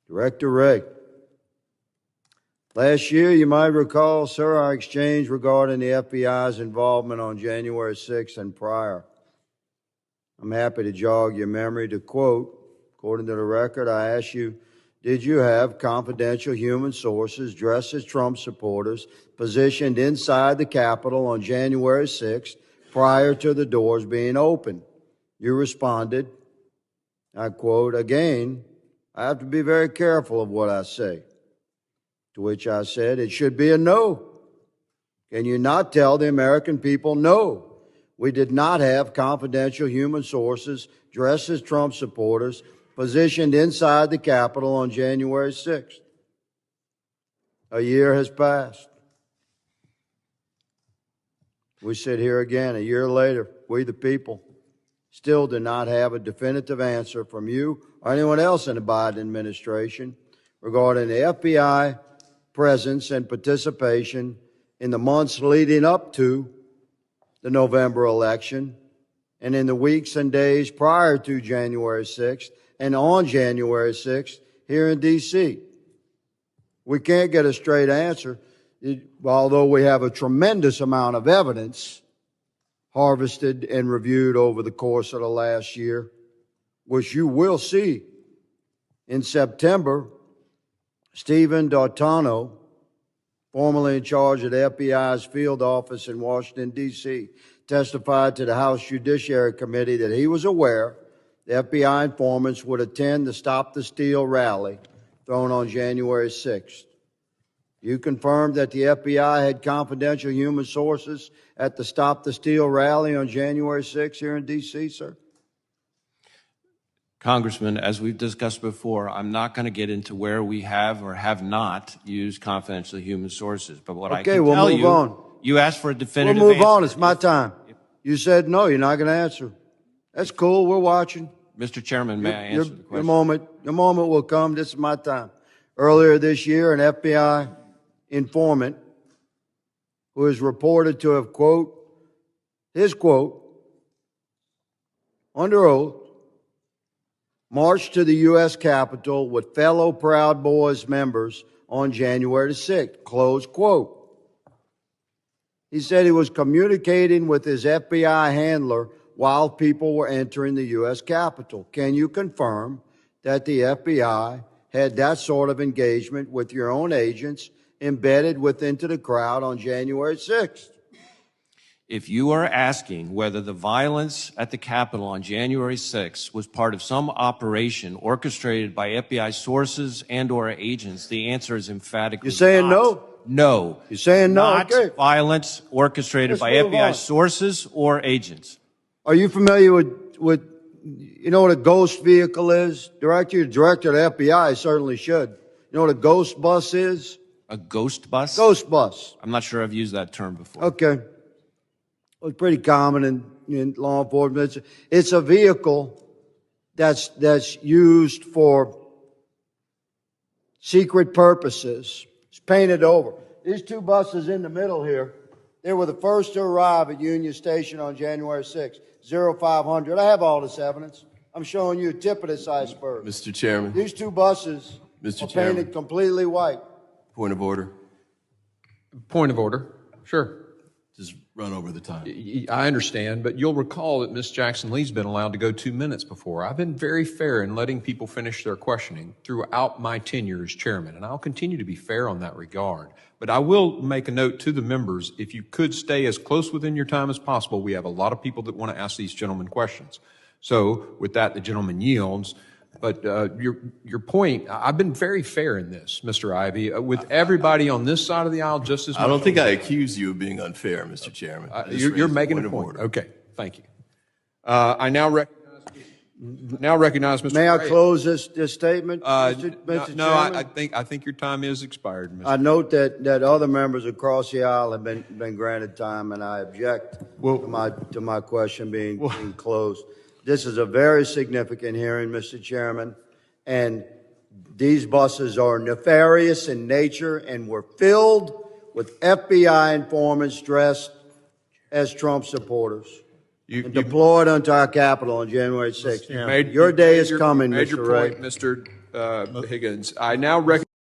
Director Wray. Last year, you might recall, sir, our exchange regarding the FBI's involvement on January 6th and prior. I'm happy to jog your memory to quote, according to the record, I asked you, did you have confidential human sources dressed as Trump supporters positioned inside the Capitol on January 6th prior to the doors being opened? You responded, I quote, again, I have to be very careful of what I say. To which I said, it should be a no. Can you not tell the American people no? We did not have confidential human sources dressed as Trump supporters positioned inside the Capitol on January 6th. A year has passed. We sit here again a year later, we the people still do not have a definitive answer from you or anyone else in the Biden administration regarding the FBI presence and participation in the months leading up to the November election and in the weeks and days prior to January 6th and on January 6th here in D.C. We can't get a straight answer, although we have a tremendous amount of evidence harvested and reviewed over the course of the last year, which you will see. In September, Stephen D'Artano, formerly in charge of the FBI's field office in Washington, D.C., testified to the House Judiciary Committee that he was aware the FBI informants would attend the Stop the Steal rally thrown on January 6th. You confirmed that the FBI had confidential human sources at the Stop the Steal rally on January 6th here in D.C., sir? Congressman, as we've discussed before, I'm not going to get into where we have or have not used confidential human sources. But what I can tell you, on. You asked for a definitive We'll move answer. on. It's my time. You said no, you're not going to answer. That's cool. We're watching. Mr. Chairman, may I answer the question? Your moment will come. This is my time. Earlier this year, an FBI informant who is reported to have, quote, his quote, under oath, marched to the U.S. Capitol with fellow Proud Boys members on January 6th, close quote. He said he was communicating with his FBI handler while people were entering the U.S. Capitol. Can you confirm that the FBI had that sort of engagement with your own agents embedded into the crowd on January 6th? If you are asking whether the violence at the Capitol on January 6th was part of some operation orchestrated by FBI sources and or agents, the answer is emphatically You're saying not. No. You're saying no? Not okay. Violence orchestrated by FBI sources or agents. Are you familiar with you know what a ghost vehicle is? Director of the FBI certainly should. You know what a ghost bus is? A ghost bus? Ghost bus. I'm not sure I've used that term before. Okay. Well, it's pretty common in law enforcement. It's a vehicle that's used for secret purposes. It's painted over. These two buses in the middle here, they were the first to arrive at Union Station on January 6th, 0500. I have all this evidence. I'm showing you a tip of this iceberg. Mr. Chairman. These two buses are painted completely white. Point of order. Point of order. Sure. Just run over the time. I understand, but you'll recall that Ms. Jackson-Lee's been allowed to go 2 minutes before. I've been very fair in letting people finish their questioning throughout my tenure as chairman, and I'll continue to be fair on that regard. But I will make a note to the members, if you could stay as close within your time as possible. We have a lot of people that want to ask these gentlemen questions. So with that, the gentleman yields. But your point, I've been very fair in this, Mr. Ivey, with everybody on this side of the aisle just as much. I don't think I accused you of being unfair, Mr. Chairman. You're making a point. Okay, thank you. I now recognize Mr. May I Gray. close this statement, Mr. No, Chairman? I think your time is expired, Mr. I note that other members across the aisle have been granted time, and I object to my question being closed. This is a very significant hearing, Mr. Chairman, and these buses are nefarious in nature and were filled with FBI informants dressed as Trump supporters deployed onto our Capitol on January 6th. Your day is coming, Mr. Ray. Mr. Higgins. I now recognize